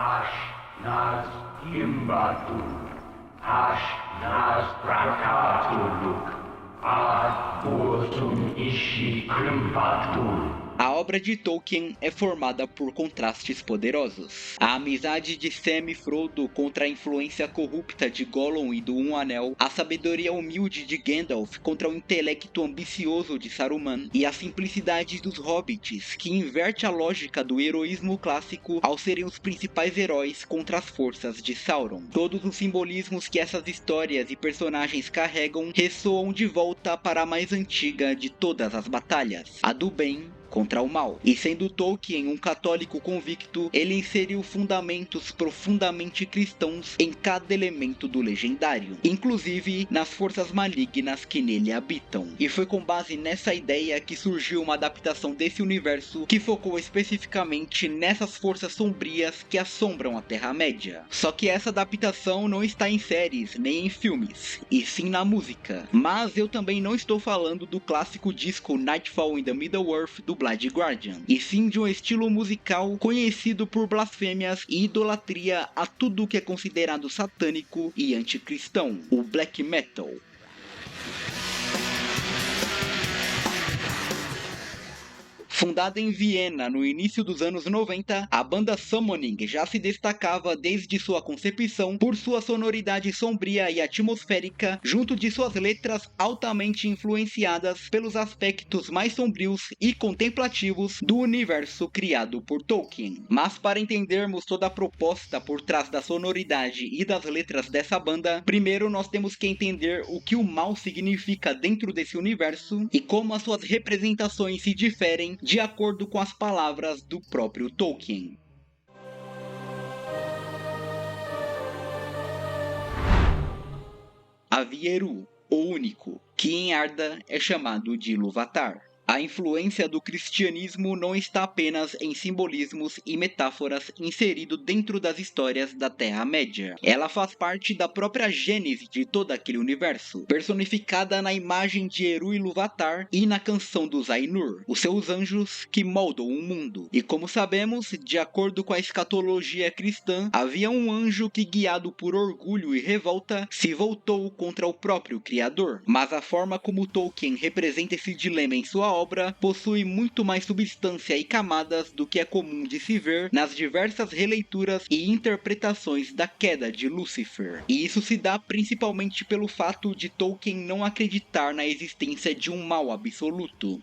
Ash Naz Imbatu, Ash Naz Prakatuluk, Ad Borsum Ishi Krimpatul. A obra de Tolkien é formada por contrastes poderosos. A amizade de Sam e Frodo contra a influência corrupta de Gollum e do Um Anel, a sabedoria humilde de Gandalf contra o intelecto ambicioso de Saruman, e a simplicidade dos hobbits, que inverte a lógica do heroísmo clássico ao serem os principais heróis contra as forças de Sauron. Todos os simbolismos que essas histórias e personagens carregam ressoam de volta para a mais antiga de todas as batalhas, a do bem contra o mal. E sendo Tolkien um católico convicto, ele inseriu fundamentos profundamente cristãos em cada elemento do legendário, inclusive nas forças malignas que nele habitam. E foi com base nessa ideia que surgiu uma adaptação desse universo que focou especificamente nessas forças sombrias que assombram a Terra-média. Só que essa adaptação não está em séries nem em filmes, e sim na música. Mas eu também não estou falando do clássico disco Nightfall in the Middle-earth do Blind Guardian, e sim de um estilo musical conhecido por blasfêmias e idolatria a tudo que é considerado satânico e anticristão, o black metal. Fundada em Viena no início dos anos 90, a banda Summoning já se destacava desde sua concepção por sua sonoridade sombria e atmosférica, junto de suas letras altamente influenciadas pelos aspectos mais sombrios e contemplativos do universo criado por Tolkien. Mas para entendermos toda a proposta por trás da sonoridade e das letras dessa banda, primeiro nós temos que entender o que o mal significa dentro desse universo e como as suas representações se diferem de acordo com as palavras do próprio Tolkien. Havia Eru, o único, que em Arda é chamado de Ilúvatar. A influência do cristianismo não está apenas em simbolismos e metáforas inseridos dentro das histórias da Terra-média. Ela faz parte da própria gênese de todo aquele universo, personificada na imagem de Eru Ilúvatar e na canção dos Ainur, os seus anjos que moldam o mundo. E como sabemos, de acordo com a escatologia cristã, havia um anjo que, guiado por orgulho e revolta, se voltou contra o próprio Criador. Mas a forma como Tolkien representa esse dilema em sua obra possui muito mais substância e camadas do que é comum de se ver nas diversas releituras e interpretações da queda de Lúcifer. E isso se dá principalmente pelo fato de Tolkien não acreditar na existência de um mal absoluto.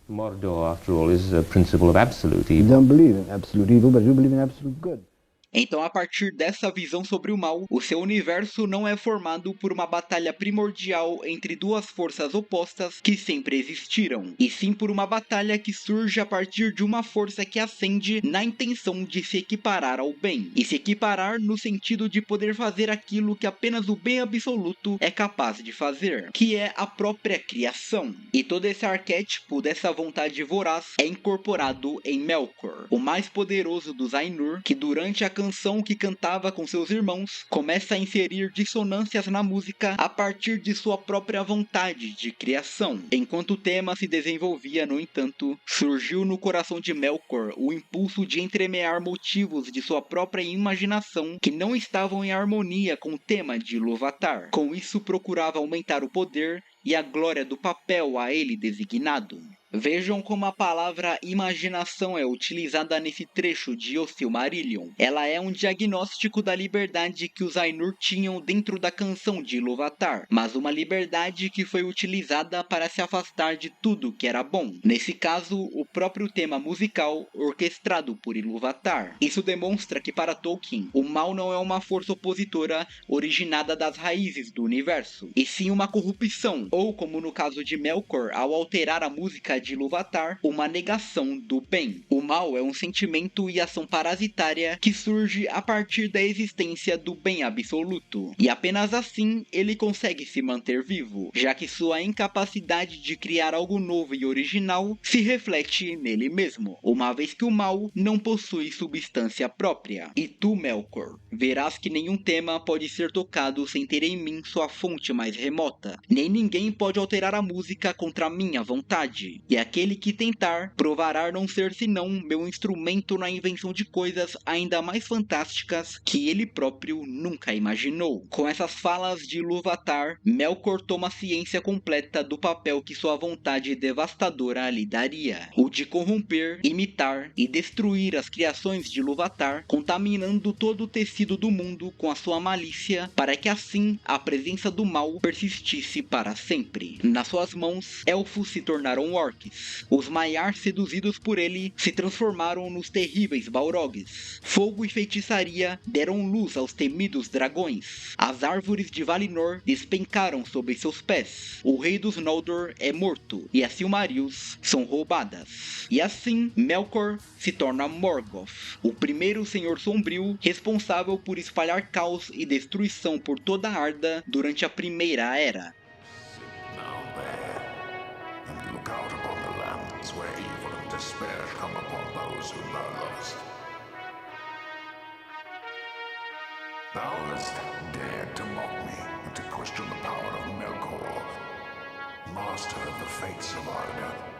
Mordor, after all, is a principle of absolute evil. You don't believe in absolute evil, but you believe in absolute good. Então, a partir dessa visão sobre o mal, o seu universo não é formado por uma batalha primordial entre duas forças opostas que sempre existiram, e sim por uma batalha que surge a partir de uma força que ascende na intenção de se equiparar ao bem, e se equiparar no sentido de poder fazer aquilo que apenas o bem absoluto é capaz de fazer, que é a própria criação. E todo esse arquétipo dessa vontade voraz é incorporado em Melkor, o mais poderoso dos Ainur, que durante a canção que cantava com seus irmãos começa a inserir dissonâncias na música a partir de sua própria vontade de criação. Enquanto o tema se desenvolvia, no entanto, surgiu no coração de Melkor o impulso de entremear motivos de sua própria imaginação que não estavam em harmonia com o tema de Ilúvatar. Com isso, procurava aumentar o poder e a glória do papel a ele designado. Vejam como a palavra imaginação é utilizada nesse trecho de O Silmarillion. Ela é um diagnóstico da liberdade que os Ainur tinham dentro da canção de Ilúvatar, mas uma liberdade que foi utilizada para se afastar de tudo que era bom. Nesse caso, o próprio tema musical orquestrado por Ilúvatar. Isso demonstra que para Tolkien, o mal não é uma força opositora originada das raízes do universo, e sim uma corrupção, ou como no caso de Melkor, ao alterar a música de Ilúvatar, uma negação do bem. O mal é um sentimento e ação parasitária que surge a partir da existência do bem absoluto, e apenas assim ele consegue se manter vivo, já que sua incapacidade de criar algo novo e original se reflete nele mesmo, uma vez que o mal não possui substância própria. E tu, Melkor, verás que nenhum tema pode ser tocado sem ter em mim sua fonte mais remota, nem ninguém pode alterar a música contra a minha vontade. e aquele que tentar provará não ser senão meu instrumento na invenção de coisas ainda mais fantásticas que ele próprio nunca imaginou. Com essas falas de Ilúvatar, Melkor toma ciência completa do papel que sua vontade devastadora lhe daria, o de corromper, imitar e destruir as criações de Ilúvatar, contaminando todo o tecido do mundo com a sua malícia, para que assim a presença do mal persistisse para sempre. Nas suas mãos, elfos se tornaram orcs. Os Maiar, seduzidos por ele, se transformaram nos terríveis Balrogs. Fogo e feitiçaria deram luz aos temidos dragões. As árvores de Valinor despencaram sob seus pés. O rei dos Noldor é morto e as Silmarils são roubadas. E assim, Melkor se torna Morgoth, o primeiro Senhor Sombrio responsável por espalhar caos e destruição por toda a Arda durante a Primeira Era. Now there, and look out upon the lands where evil and despair come upon those whom thou lovest. Thou hast dared to mock me and to question the power of Melkor, master of the fates of Arda.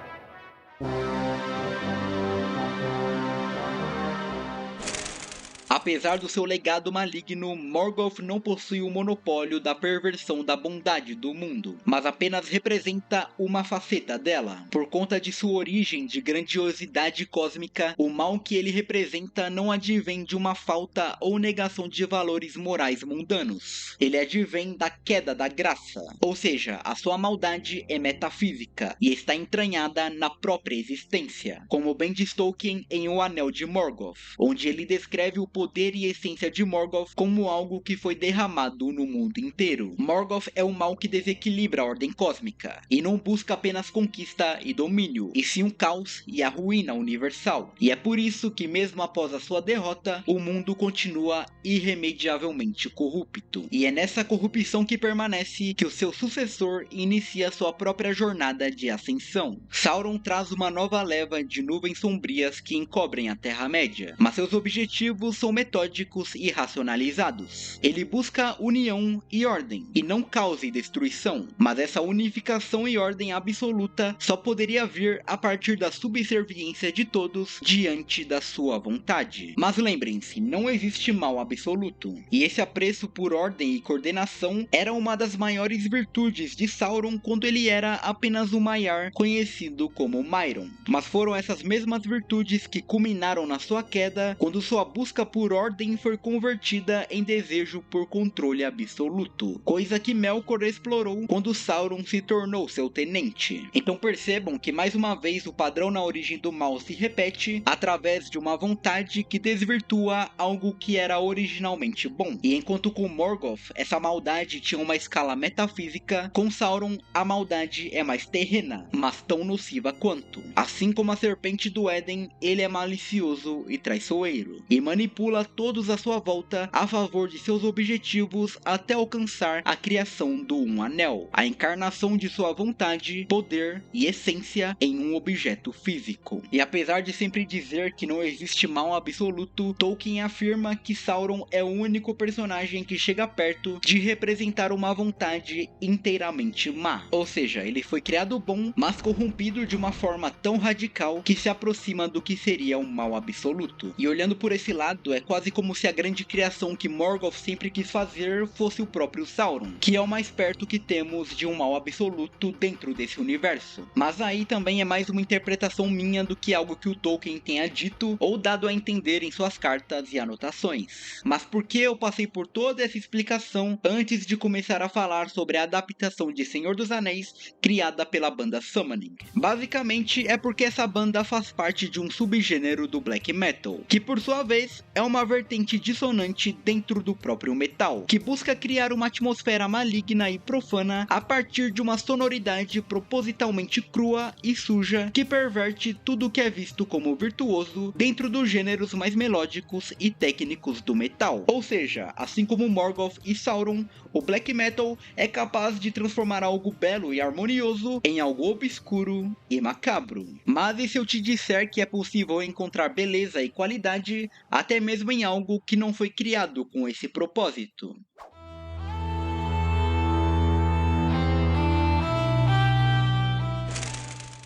Apesar do seu legado maligno, Morgoth não possui o monopólio da perversão da bondade do mundo, mas apenas representa uma faceta dela. Por conta de sua origem de grandiosidade cósmica, o mal que ele representa não advém de uma falta ou negação de valores morais mundanos. Ele advém da queda da graça, ou seja, a sua maldade é metafísica e está entranhada na própria existência, como bem diz Tolkien em O Anel de Morgoth, onde ele descreve o poder e essência de Morgoth como algo que foi derramado no mundo inteiro. Morgoth é o mal que desequilibra a ordem cósmica, e não busca apenas conquista e domínio, e sim o caos e a ruína universal. E é por isso que mesmo após a sua derrota, o mundo continua irremediavelmente corrupto. E é nessa corrupção que permanece que o seu sucessor inicia sua própria jornada de ascensão. Sauron traz uma nova leva de nuvens sombrias que encobrem a Terra-média, mas seus objetivos são metódicos e racionalizados. Ele busca união e ordem, e não caos e destruição, mas essa unificação e ordem absoluta só poderia vir a partir da subserviência de todos diante da sua vontade. Mas lembrem-se, não existe mal absoluto, e esse apreço por ordem e coordenação era uma das maiores virtudes de Sauron quando ele era apenas um Maiar conhecido como Mairon. Mas foram essas mesmas virtudes que culminaram na sua queda quando sua busca por ordem foi convertida em desejo por controle absoluto, coisa que Melkor explorou quando Sauron se tornou seu tenente. Então percebam que mais uma vez o padrão na origem do mal se repete através de uma vontade que desvirtua algo que era originalmente bom. E enquanto com Morgoth essa maldade tinha uma escala metafísica, com Sauron a maldade é mais terrena, mas tão nociva quanto. Assim como a serpente do Éden, ele é malicioso e traiçoeiro, e manipula todos à sua volta a favor de seus objetivos até alcançar a criação do Um Anel, a encarnação de sua vontade, poder e essência em um objeto físico. E apesar de sempre dizer que não existe mal absoluto, Tolkien afirma que Sauron é o único personagem que chega perto de representar uma vontade inteiramente má. Ou seja, ele foi criado bom, mas corrompido de uma forma tão radical que se aproxima do que seria um mal absoluto. E olhando por esse lado, é quase como se a grande criação que Morgoth sempre quis fazer fosse o próprio Sauron, que é o mais perto que temos de um mal absoluto dentro desse universo. Mas aí também é mais uma interpretação minha do que algo que o Tolkien tenha dito ou dado a entender em suas cartas e anotações. Mas por que eu passei por toda essa explicação antes de começar a falar sobre a adaptação de Senhor dos Anéis criada pela banda Summoning? Basicamente é porque essa banda faz parte de um subgênero do black metal, que por sua vez é uma vertente dissonante dentro do próprio metal, que busca criar uma atmosfera maligna e profana a partir de uma sonoridade propositalmente crua e suja que perverte tudo que é visto como virtuoso dentro dos gêneros mais melódicos e técnicos do metal. Ou seja, assim como Morgoth e Sauron, o black metal é capaz de transformar algo belo e harmonioso em algo obscuro e macabro. Mas e se eu te disser que é possível encontrar beleza e qualidade até mesmo em algo que não foi criado com esse propósito?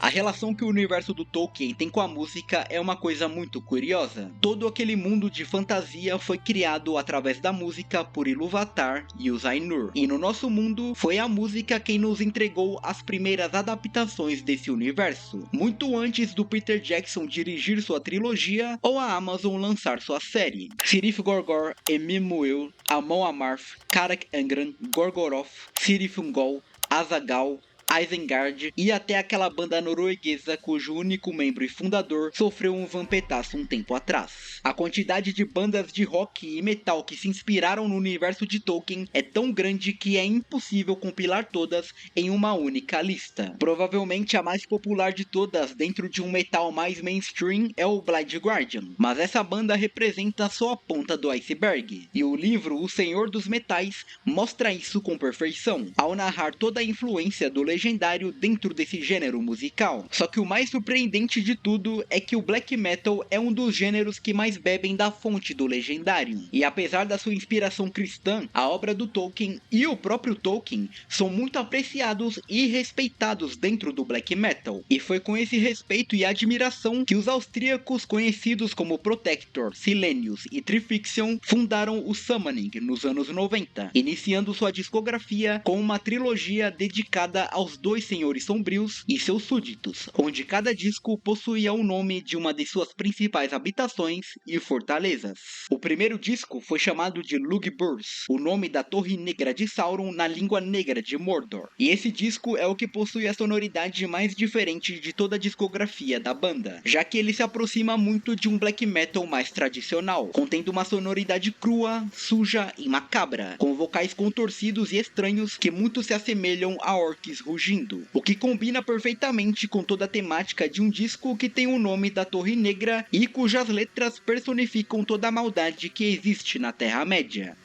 A relação que o universo do Tolkien tem com a música é uma coisa muito curiosa. Todo aquele mundo de fantasia foi criado através da música por Ilúvatar e os Ainur. E no nosso mundo, foi a música quem nos entregou as primeiras adaptações desse universo, muito antes do Peter Jackson dirigir sua trilogia ou a Amazon lançar sua série. Sirith Gorgor, Emil Muil, Amon Amarth, Karak Angren, Gorgoroth, Sirith Ungol, Azaghal, Isengard e até aquela banda norueguesa cujo único membro e fundador sofreu um vampetaço um tempo atrás. A quantidade de bandas de rock e metal que se inspiraram no universo de Tolkien é tão grande que é impossível compilar todas em uma única lista. Provavelmente a mais popular de todas dentro de um metal mais mainstream é o Blind Guardian, mas essa banda representa só a ponta do iceberg, e o livro O Senhor dos Metais mostra isso com perfeição, ao narrar toda a influência do legendário dentro desse gênero musical. Só que o mais surpreendente de tudo é que o black metal é um dos gêneros que mais bebem da fonte do legendário. E apesar da sua inspiração cristã, a obra do Tolkien e o próprio Tolkien são muito apreciados e respeitados dentro do black metal. E foi com esse respeito e admiração que os austríacos conhecidos como Protector, Silenius e Trifixion fundaram o Summoning nos anos 90, iniciando sua discografia com uma trilogia dedicada aos dois Senhores Sombrios e seus súditos, onde cada disco possuía o nome de uma de suas principais habitações e fortalezas. O primeiro disco foi chamado de Lugburs, o nome da Torre Negra de Sauron na língua negra de Mordor, e esse disco é o que possui a sonoridade mais diferente de toda a discografia da banda, já que ele se aproxima muito de um black metal mais tradicional, contendo uma sonoridade crua, suja e macabra, com vocais contorcidos e estranhos que muito se assemelham a orcs rugindo, o que combina perfeitamente com toda a temática de um disco que tem o nome da Torre Negra e cujas letras personificam toda a maldade que existe na Terra-média.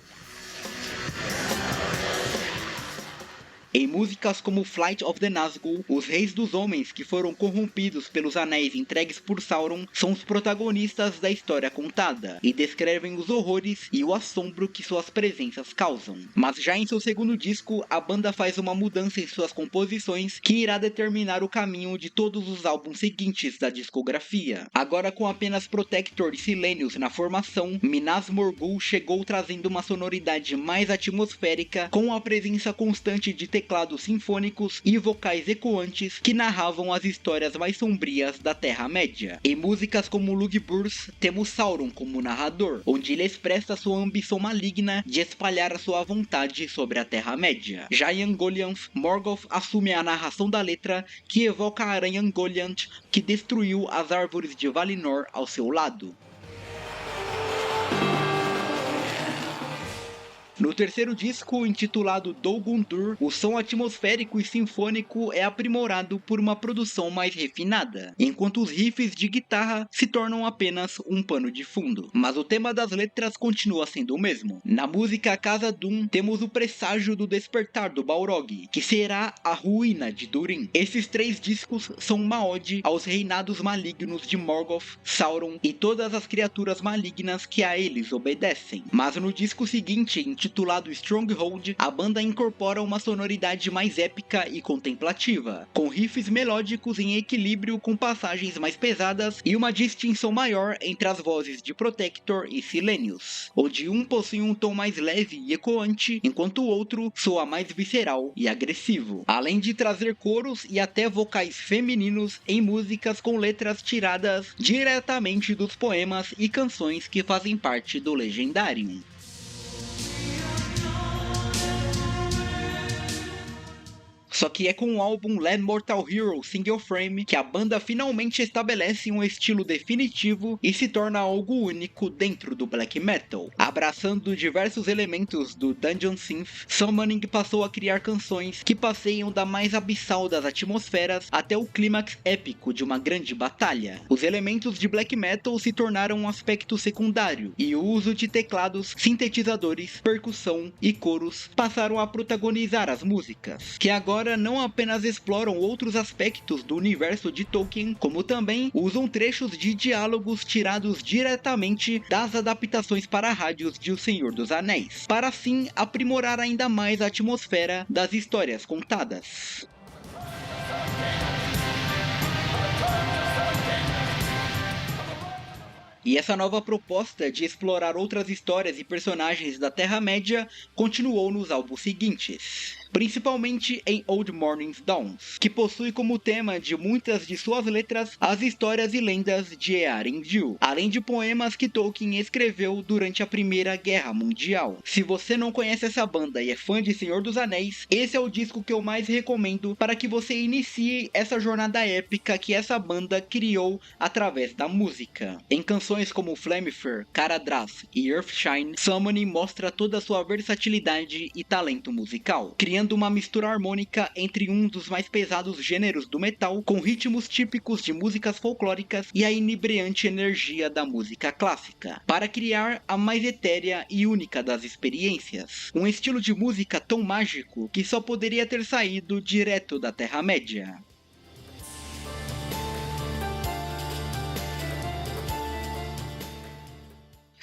Em músicas como Flight of the Nazgûl, os reis dos homens que foram corrompidos pelos anéis entregues por Sauron são os protagonistas da história contada, e descrevem os horrores e o assombro que suas presenças causam. Mas já em seu segundo disco, a banda faz uma mudança em suas composições que irá determinar o caminho de todos os álbuns seguintes da discografia. Agora com apenas Protector e Silenius na formação, Minas Morgul chegou trazendo uma sonoridade mais atmosférica, com a presença constante de teclados sinfônicos e vocais ecoantes que narravam as histórias mais sombrias da Terra-média. Em músicas como Lugburs, temos Sauron como narrador, onde ele expressa sua ambição maligna de espalhar a sua vontade sobre a Terra-média. Já em Ungoliant, Morgoth assume a narração da letra, que evoca a aranha Ungoliant que destruiu as árvores de Valinor ao seu lado. No terceiro disco, intitulado Dol Guldur, o som atmosférico e sinfônico é aprimorado por uma produção mais refinada, enquanto os riffs de guitarra se tornam apenas um pano de fundo. Mas o tema das letras continua sendo o mesmo. Na música Casa Dûn, temos o presságio do despertar do Balrog, que será a ruína de Durin. Esses três discos são uma ode aos reinados malignos de Morgoth, Sauron e todas as criaturas malignas que a eles obedecem. Mas no disco seguinte, intitulado Stronghold, a banda incorpora uma sonoridade mais épica e contemplativa, com riffs melódicos em equilíbrio com passagens mais pesadas e uma distinção maior entre as vozes de Protector e Silenius, onde um possui um tom mais leve e ecoante, enquanto o outro soa mais visceral e agressivo, além de trazer coros e até vocais femininos em músicas com letras tiradas diretamente dos poemas e canções que fazem parte do Legendarium. Só que é com o álbum Land Mortal Hero Single Frame que a banda finalmente estabelece um estilo definitivo e se torna algo único dentro do black metal. Abraçando diversos elementos do Dungeon Synth, Summoning passou a criar canções que passeiam da mais abissal das atmosferas até o clímax épico de uma grande batalha. Os elementos de black metal se tornaram um aspecto secundário, e o uso de teclados, sintetizadores, percussão e coros passaram a protagonizar as músicas, que agora não apenas exploram outros aspectos do universo de Tolkien, como também usam trechos de diálogos tirados diretamente das adaptações para rádios de O Senhor dos Anéis, para assim aprimorar ainda mais a atmosfera das histórias contadas. E essa nova proposta de explorar outras histórias e personagens da Terra-média continuou nos álbuns seguintes, principalmente em Old Morning's Dawns, que possui como tema de muitas de suas letras as histórias e lendas de Earendil, além de poemas que Tolkien escreveu durante a Primeira Guerra Mundial. Se você não conhece essa banda e é fã de Senhor dos Anéis, esse é o disco que eu mais recomendo para que você inicie essa jornada épica que essa banda criou através da música. Em canções como Flamethrower, Caradhras e Earthshine, Summoning mostra toda a sua versatilidade e talento musical, criando uma mistura harmônica entre um dos mais pesados gêneros do metal, com ritmos típicos de músicas folclóricas e a inebriante energia da música clássica, para criar a mais etérea e única das experiências. Um estilo de música tão mágico que só poderia ter saído direto da Terra-média.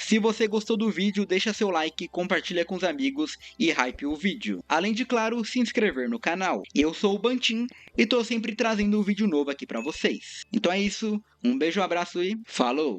Se você gostou do vídeo, deixa seu like, compartilha com os amigos e hype o vídeo. Além de, claro, se inscrever no canal. Eu sou o Bantin e tô sempre trazendo um vídeo novo aqui pra vocês. Então é isso, um beijo, um abraço e falou!